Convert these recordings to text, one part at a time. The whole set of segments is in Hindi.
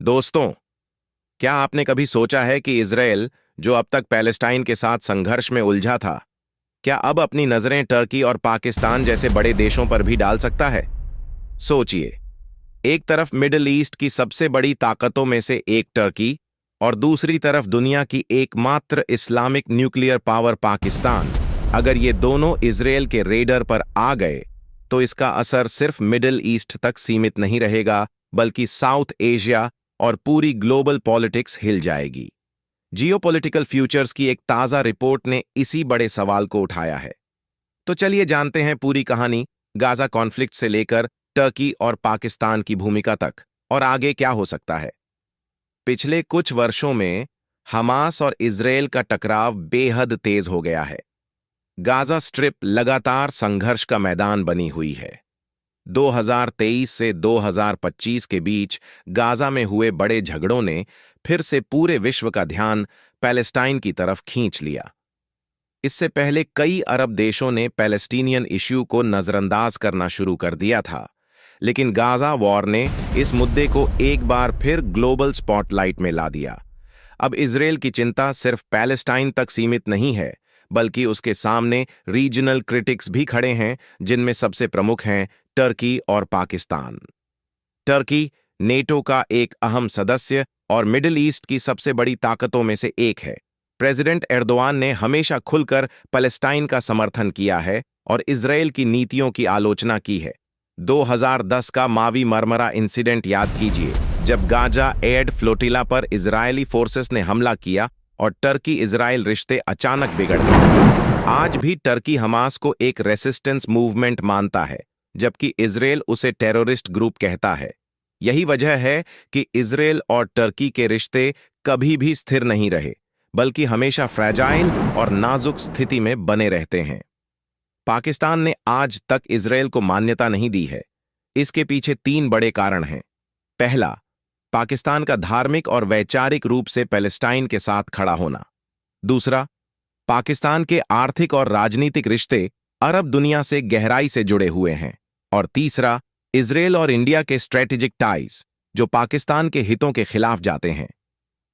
दोस्तों, क्या आपने कभी सोचा है कि इज़राइल, जो अब तक पैलेस्टाइन के साथ संघर्ष में उलझा था, क्या अब अपनी नजरें टर्की और पाकिस्तान जैसे बड़े देशों पर भी डाल सकता है? सोचिए, एक तरफ मिडिल ईस्ट की सबसे बड़ी ताकतों में से एक टर्की और दूसरी तरफ दुनिया की एकमात्र इस्लामिक न्यूक्लियर पावर पाकिस्तान। अगर ये दोनों इज़राइल के रेडर पर आ गए, तो इसका असर सिर्फ मिडिल ईस्ट तक सीमित नहीं रहेगा, बल्कि साउथ एशिया और पूरी ग्लोबल पॉलिटिक्स हिल जाएगी। जियोपॉलिटिकल फ्यूचर्स की एक ताज़ा रिपोर्ट ने इसी बड़े सवाल को उठाया है। तो चलिए जानते हैं पूरी कहानी, गाजा कॉन्फ्लिक्ट से लेकर टर्की और पाकिस्तान की भूमिका तक, और आगे क्या हो सकता है। पिछले कुछ वर्षों में हमास और इज़राइल का टकराव बेहद तेज हो गया है। गाजा स्ट्रिप लगातार संघर्ष का मैदान बनी हुई है। 2023 से 2025 के बीच गाजा में हुए बड़े झगड़ों ने फिर से पूरे विश्व का ध्यान पैलेस्टाइन की तरफ खींच लिया। इससे पहले कई अरब देशों ने पैलेस्टीनियन इश्यू को नजरअंदाज करना शुरू कर दिया था, लेकिन गाजा वॉर ने इस मुद्दे को एक बार फिर ग्लोबल स्पॉटलाइट में ला दिया। अब इज़राइल की चिंता सिर्फ पैलेस्टाइन तक सीमित नहीं है, बल्कि उसके सामने रीजनल क्रिटिक्स भी खड़े हैं, जिनमें सबसे प्रमुख हैं टर्की और पाकिस्तान। टर्की नेटो का एक अहम सदस्य और मिडिल ईस्ट की सबसे बड़ी ताकतों में से एक है। प्रेसिडेंट एर्दोआन ने हमेशा खुलकर पैलेस्टाइन का समर्थन किया है और इज़राइल की नीतियों की आलोचना की है। 2010 का मावी मरमरा इंसिडेंट याद कीजिए, जब गाजा एड फ्लोटिला पर इजरायली फोर्सेस ने हमला किया और टर्की इजराइल रिश्ते अचानक बिगड़ गए। आज भी टर्की हमास को एक रेसिस्टेंस मूवमेंट मानता है, जबकि इजराइल उसे टेररिस्ट ग्रुप कहता है। यही वजह है कि इजराइल और टर्की के रिश्ते कभी भी स्थिर नहीं रहे, बल्कि हमेशा फ्रैजाइल और नाजुक स्थिति में बने रहते हैं। पाकिस्तान ने आज तक इजराइल को मान्यता नहीं दी है। इसके पीछे 3 बड़े कारण हैं। पहला, पाकिस्तान का धार्मिक और वैचारिक रूप से पैलेस्टाइन के साथ खड़ा होना। दूसरा, पाकिस्तान के आर्थिक और राजनीतिक रिश्ते अरब दुनिया से गहराई से जुड़े हुए हैं। और तीसरा, इजराइल और इंडिया के स्ट्रेटेजिक टाइज, जो पाकिस्तान के हितों के खिलाफ जाते हैं।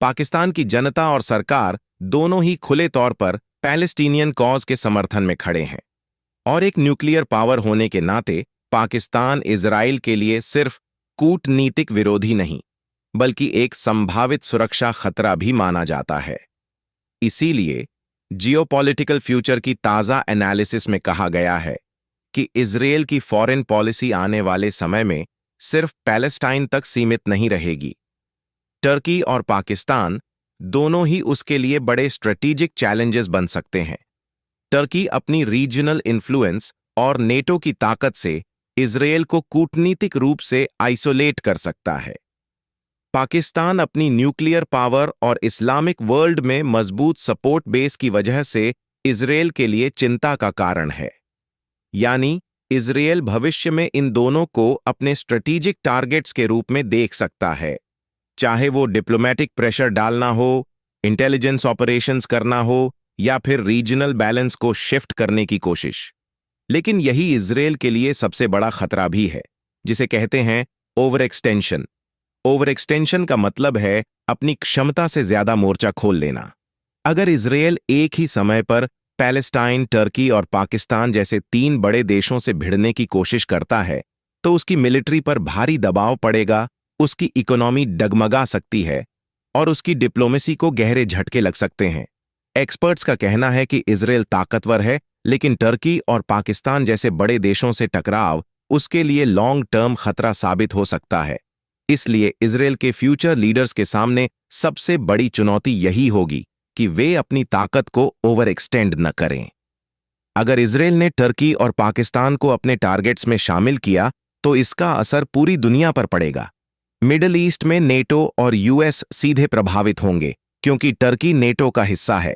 पाकिस्तान की जनता और सरकार दोनों ही खुले तौर पर पैलेस्टीनियन कॉज के समर्थन में खड़े हैं, और एक न्यूक्लियर पावर होने के नाते पाकिस्तान इजराइल के लिए सिर्फ कूटनीतिक विरोधी नहीं, बल्कि एक संभावित सुरक्षा खतरा भी माना जाता है। इसीलिए जियोपॉलिटिकल फ्यूचर की ताज़ा एनालिसिस में कहा गया है कि इजराइल की फॉरेन पॉलिसी आने वाले समय में सिर्फ पैलेस्टाइन तक सीमित नहीं रहेगी। टर्की और पाकिस्तान दोनों ही उसके लिए बड़े स्ट्रेटेजिक चैलेंजेस बन सकते हैं। टर्की अपनी रीजनल इन्फ्लुएंस और नेटो की ताकत से इजराइल को कूटनीतिक रूप से आइसोलेट कर सकता है। पाकिस्तान अपनी न्यूक्लियर पावर और इस्लामिक वर्ल्ड में मजबूत सपोर्ट बेस की वजह से इजराइल के लिए चिंता का कारण है। यानी इजराइल भविष्य में इन दोनों को अपने स्ट्रेटेजिक टारगेट्स के रूप में देख सकता है, चाहे वो डिप्लोमेटिक प्रेशर डालना हो, इंटेलिजेंस ऑपरेशंस करना हो, या फिर रीजनल बैलेंस को शिफ्ट करने की कोशिश। लेकिन यही इजराइल के लिए सबसे बड़ा खतरा भी है, जिसे कहते हैं ओवर एक्सटेंशन। ओवर एक्सटेंशन का मतलब है अपनी क्षमता से ज्यादा मोर्चा खोल लेना। अगर इजराइल एक ही समय पर पैलेस्टाइन, टर्की और पाकिस्तान जैसे 3 बड़े देशों से भिड़ने की कोशिश करता है, तो उसकी मिलिट्री पर भारी दबाव पड़ेगा, उसकी इकोनॉमी डगमगा सकती है और उसकी डिप्लोमेसी को गहरे झटके लग सकते हैं। एक्सपर्ट्स का कहना है कि इजराइल ताकतवर है, लेकिन टर्की और पाकिस्तान जैसे बड़े देशों से टकराव उसके लिए लॉन्ग टर्म खतरा साबित हो सकता है। इसलिए इजराइल के फ्यूचर लीडर्स के सामने सबसे बड़ी चुनौती यही होगी कि वे अपनी ताकत को ओवर एक्सटेंड न करें। अगर इजराइल ने टर्की और पाकिस्तान को अपने टारगेट्स में शामिल किया, तो इसका असर पूरी दुनिया पर पड़ेगा। मिडिल ईस्ट में नेटो और यूएस सीधे प्रभावित होंगे, क्योंकि टर्की नेटो का हिस्सा है।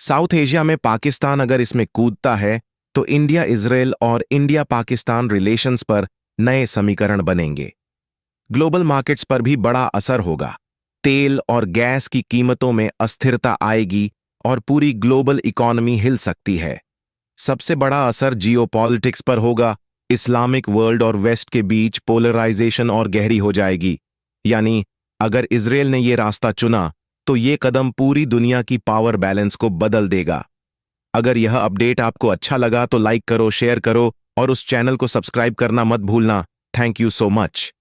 साउथ एशिया में पाकिस्तान अगर इसमें कूदता है, तो इंडिया इजराइल और इंडिया पाकिस्तान रिलेशंस पर नए समीकरण बनेंगे। ग्लोबल मार्केट्स पर भी बड़ा असर होगा। तेल और गैस की कीमतों में अस्थिरता आएगी और पूरी ग्लोबल इकोनॉमी हिल सकती है। सबसे बड़ा असर जियोपॉलिटिक्स पर होगा। इस्लामिक वर्ल्ड और वेस्ट के बीच पोलराइजेशन और गहरी हो जाएगी, यानी अगर इजराइल ने ये रास्ता चुना तो ये कदम पूरी दुनिया की पावर बैलेंस को बदल देगा। अगर यह अपडेट आपको अच्छा लगा तो लाइक करो, शेयर करो और उस चैनल को सब्सक्राइब करना मत भूलना। Thank you so much.